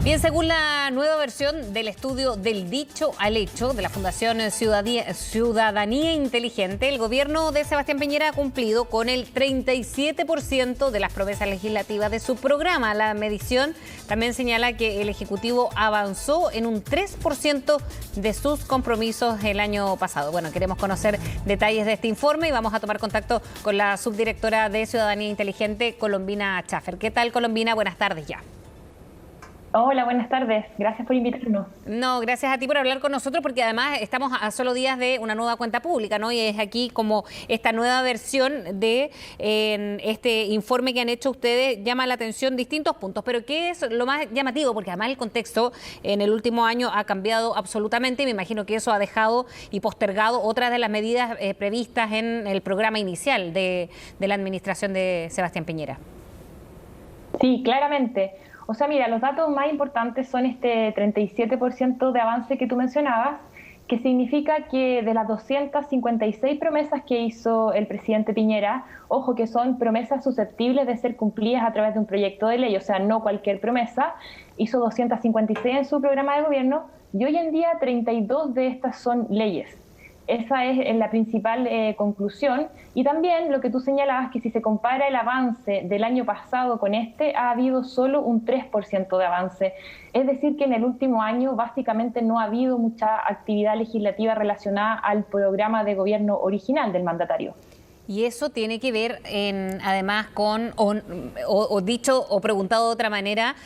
Bien, según la nueva versión del estudio Del Dicho al Hecho de la Fundación Ciudadanía Inteligente, el gobierno de Sebastián Piñera ha cumplido con el 37% de las promesas legislativas de su programa. La medición también señala que el Ejecutivo avanzó en un 3% de sus compromisos el año pasado. Bueno, queremos conocer detalles de este informe y vamos a tomar contacto con la subdirectora de Ciudadanía Inteligente, Colombina Schaffer. ¿Qué tal, Colombina? Buenas tardes ya. Hola, buenas tardes. Gracias por invitarnos. No, gracias a ti por hablar con nosotros, porque además estamos a solo días de una nueva cuenta pública, ¿no? Y es aquí como esta nueva versión de este informe que han hecho ustedes llama la atención distintos puntos. Pero ¿qué es lo más llamativo? Porque además el contexto en el último año ha cambiado absolutamente y me imagino que eso ha dejado y postergado otras de las medidas previstas en el programa inicial de la administración de Sebastián Piñera. Sí, claramente. O sea, mira, los datos más importantes son este 37% de avance que tú mencionabas, que significa que de las 256 promesas que hizo el presidente Piñera, ojo que son promesas susceptibles de ser cumplidas a través de un proyecto de ley, o sea, no cualquier promesa, hizo 256 en su programa de gobierno y hoy en día 32 de estas son leyes. Esa es la principal conclusión. Y también lo que tú señalabas, que si se compara el avance del año pasado con este, ha habido solo un 3% de avance. Es decir, que en el último año básicamente no ha habido mucha actividad legislativa relacionada al programa de gobierno original del mandatario. Y eso tiene que ver, además, con, o dicho o preguntado de otra manera,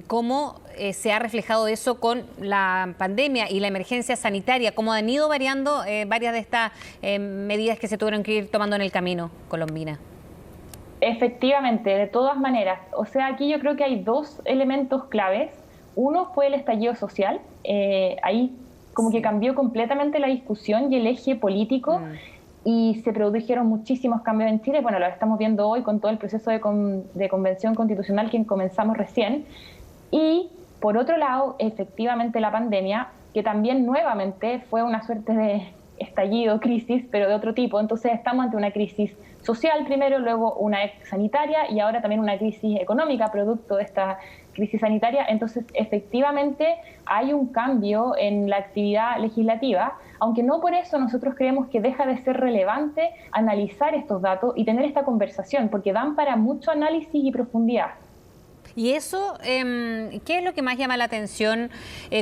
cómo se ha reflejado eso con la pandemia y la emergencia sanitaria, cómo han ido variando varias de estas medidas que se tuvieron que ir tomando en el camino, Colombina. Efectivamente, de todas maneras. O sea, aquí yo creo que hay dos elementos claves. Uno fue el estallido social. Ahí como que cambió completamente la discusión y el eje político. Y se produjeron muchísimos cambios en Chile. Bueno, lo estamos viendo hoy con todo el proceso de convención constitucional que comenzamos recién. Y, por otro lado, efectivamente la pandemia, que también nuevamente fue una suerte de estallido, crisis, pero de otro tipo. Entonces estamos ante una crisis social primero, luego una sanitaria y ahora también una crisis económica producto de esta crisis sanitaria. Entonces, efectivamente, hay un cambio en la actividad legislativa, aunque no por eso nosotros creemos que deja de ser relevante analizar estos datos y tener esta conversación, porque dan para mucho análisis y profundidad. Y eso, ¿qué es lo que más llama la atención,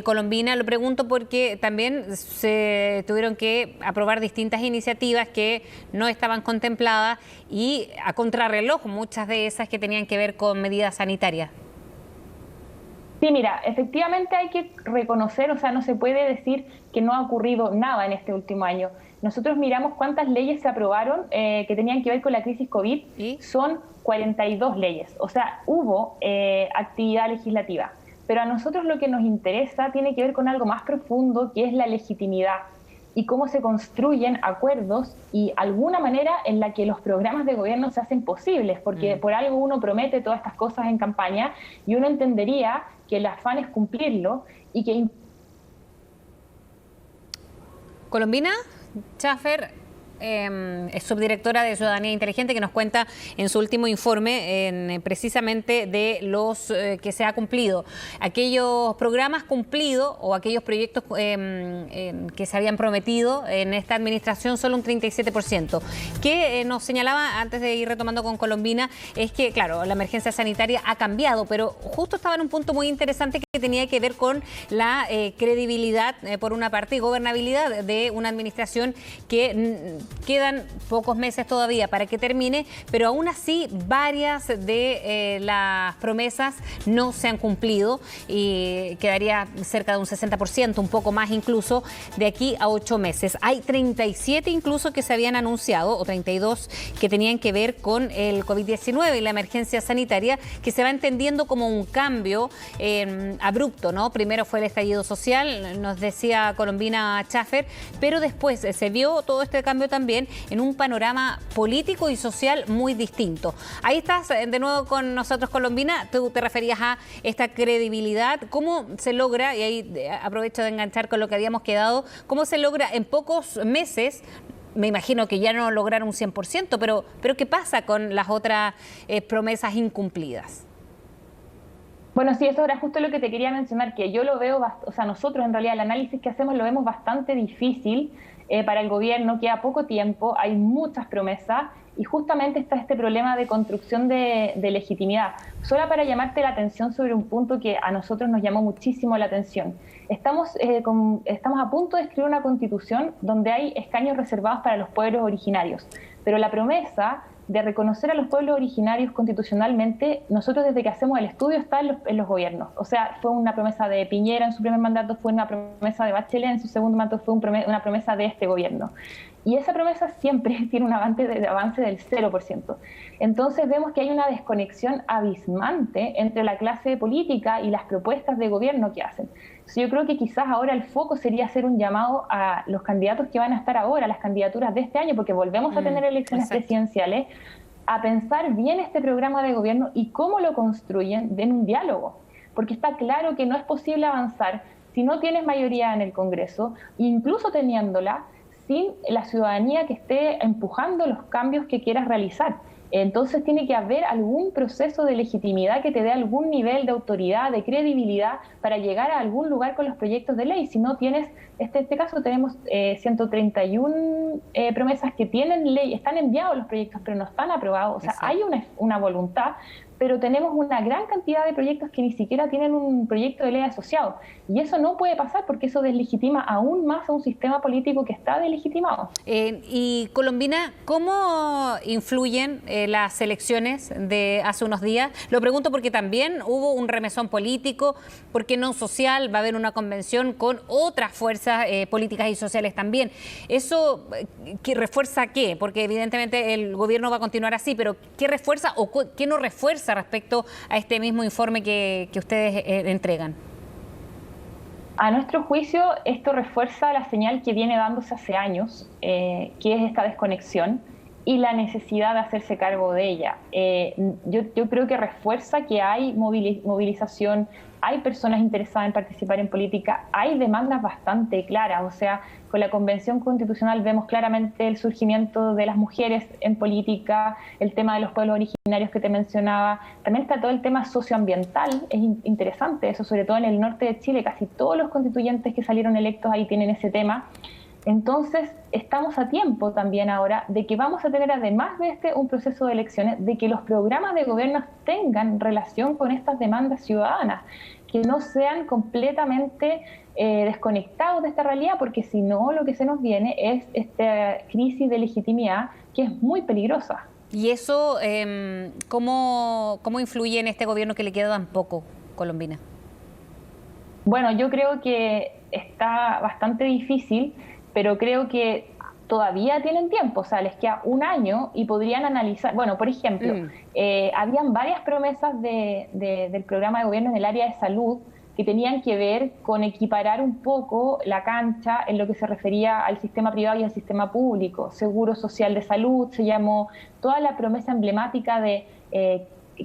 Colombina? Lo pregunto porque también se tuvieron que aprobar distintas iniciativas que no estaban contempladas y a contrarreloj muchas de esas que tenían que ver con medidas sanitarias. Sí, mira, efectivamente hay que reconocer, o sea, no se puede decir que no ha ocurrido nada en este último año. Nosotros miramos cuántas leyes se aprobaron que tenían que ver con la crisis COVID. ¿Y? Son 42 leyes, o sea, hubo actividad legislativa. Pero a nosotros lo que nos interesa tiene que ver con algo más profundo, que es la legitimidad y cómo se construyen acuerdos y alguna manera en la que los programas de gobierno se hacen posibles, porque por algo uno promete todas estas cosas en campaña y uno entendería que el afán es cumplirlo y que... Colombina Schaffer, es subdirectora de Ciudadanía Inteligente, que nos cuenta en su último informe precisamente de los que se ha cumplido. Aquellos programas cumplidos o aquellos proyectos que se habían prometido en esta administración, solo un 37%. Que nos señalaba, antes de ir retomando con Colombina, es que, claro, la emergencia sanitaria ha cambiado, pero justo estaba en un punto muy interesante que tenía que ver con la credibilidad, por una parte, y gobernabilidad de una administración que quedan pocos meses todavía para que termine, pero aún así varias de las promesas no se han cumplido y quedaría cerca de un 60%, un poco más incluso, de aquí a 8 meses. Hay 37 incluso que se habían anunciado, o 32 que tenían que ver con el COVID-19 y la emergencia sanitaria, que se va entendiendo como un cambio abrupto, ¿no? Primero fue el estallido social, nos decía Colombina Schaffer, pero después se vio todo este cambio también en un panorama político y social muy distinto. Ahí estás de nuevo con nosotros, Colombina. Tú te referías a esta credibilidad. ¿Cómo se logra, y ahí aprovecho de enganchar con lo que habíamos quedado, cómo se logra en pocos meses? Me imagino que ya no lograron un 100%, pero ¿qué pasa con las otras promesas incumplidas? Bueno, sí, eso era justo lo que te quería mencionar, que yo lo veo, o sea, nosotros en realidad el análisis que hacemos lo vemos bastante difícil para el gobierno, queda poco tiempo, hay muchas promesas y justamente está este problema de construcción de legitimidad. Solo para llamarte la atención sobre un punto que a nosotros nos llamó muchísimo la atención. Estamos a punto de escribir una constitución donde hay escaños reservados para los pueblos originarios, pero la promesa de reconocer a los pueblos originarios constitucionalmente, nosotros desde que hacemos el estudio está en los gobiernos. O sea, fue una promesa de Piñera en su primer mandato, fue una promesa de Bachelet en su segundo mandato, fue una promesa de este gobierno. Y esa promesa siempre tiene un avance del 0%. Entonces vemos que hay una desconexión abismante entre la clase política y las propuestas de gobierno que hacen. Entonces, yo creo que quizás ahora el foco sería hacer un llamado a los candidatos que van a estar ahora, las candidaturas de este año, porque volvemos a tener elecciones presidenciales, a pensar bien este programa de gobierno y cómo lo construyen en un diálogo. Porque está claro que no es posible avanzar si no tienes mayoría en el Congreso, incluso teniéndola, sin la ciudadanía que esté empujando los cambios que quieras realizar. Entonces tiene que haber algún proceso de legitimidad que te dé algún nivel de autoridad, de credibilidad para llegar a algún lugar con los proyectos de ley. Si no tienes, en este caso tenemos 131 promesas que tienen ley, están enviados los proyectos pero no están aprobados. O sea, hay una voluntad, pero tenemos una gran cantidad de proyectos que ni siquiera tienen un proyecto de ley asociado. Y eso no puede pasar porque eso deslegitima aún más a un sistema político que está deslegitimado. Y Colombina, ¿cómo influyen las elecciones de hace unos días? Lo pregunto porque también hubo un remesón político, porque no social, va a haber una convención con otras fuerzas políticas y sociales también. ¿Eso qué refuerza qué? Porque evidentemente el gobierno va a continuar así, pero ¿qué refuerza o qué no refuerza respecto a este mismo informe que ustedes entregan? A nuestro juicio, esto refuerza la señal que viene dándose hace años, que es esta desconexión y la necesidad de hacerse cargo de ella. Yo creo que refuerza que hay movilización, hay personas interesadas en participar en política, hay demandas bastante claras. O sea, con la Convención Constitucional vemos claramente el surgimiento de las mujeres en política, el tema de los pueblos originarios que te mencionaba. También está todo el tema socioambiental, es interesante eso, sobre todo en el norte de Chile, casi todos los constituyentes que salieron electos ahí tienen ese tema. Entonces, estamos a tiempo también ahora de que vamos a tener, además de un proceso de elecciones, de que los programas de gobierno tengan relación con estas demandas ciudadanas, que no sean completamente desconectados de esta realidad, porque si no, lo que se nos viene es esta crisis de legitimidad que es muy peligrosa. ¿Y eso cómo influye en este gobierno que le queda tan poco, Colombina? Bueno, yo creo que está bastante difícil, pero creo que todavía tienen tiempo, o sea, les queda un año y podrían analizar. Bueno, por ejemplo, habían varias promesas del programa de gobierno en el área de salud que tenían que ver con equiparar un poco la cancha en lo que se refería al sistema privado y al sistema público. Seguro social de salud, se llamó toda la promesa emblemática de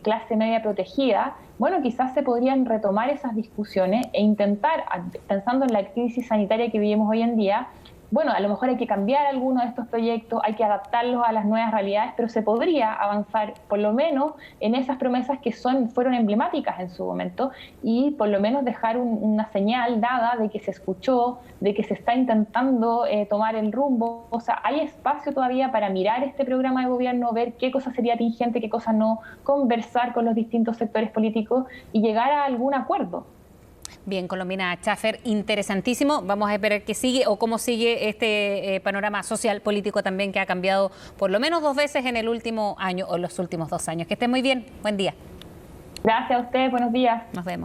clase media protegida. Bueno, quizás se podrían retomar esas discusiones e intentar, pensando en la crisis sanitaria que vivimos hoy en día, bueno, a lo mejor hay que cambiar algunos de estos proyectos, hay que adaptarlos a las nuevas realidades, pero se podría avanzar por lo menos en esas promesas que fueron emblemáticas en su momento y por lo menos dejar una señal dada de que se escuchó, de que se está intentando tomar el rumbo. O sea, hay espacio todavía para mirar este programa de gobierno, ver qué cosa sería tingente, qué cosa no, conversar con los distintos sectores políticos y llegar a algún acuerdo. Bien, Colombina Schaffer, interesantísimo. Vamos a esperar qué sigue o cómo sigue este panorama social, político también, que ha cambiado por lo menos 2 veces en el último año o los últimos 2 años. Que esté muy bien. Buen día. Gracias a ustedes. Buenos días. Nos vemos.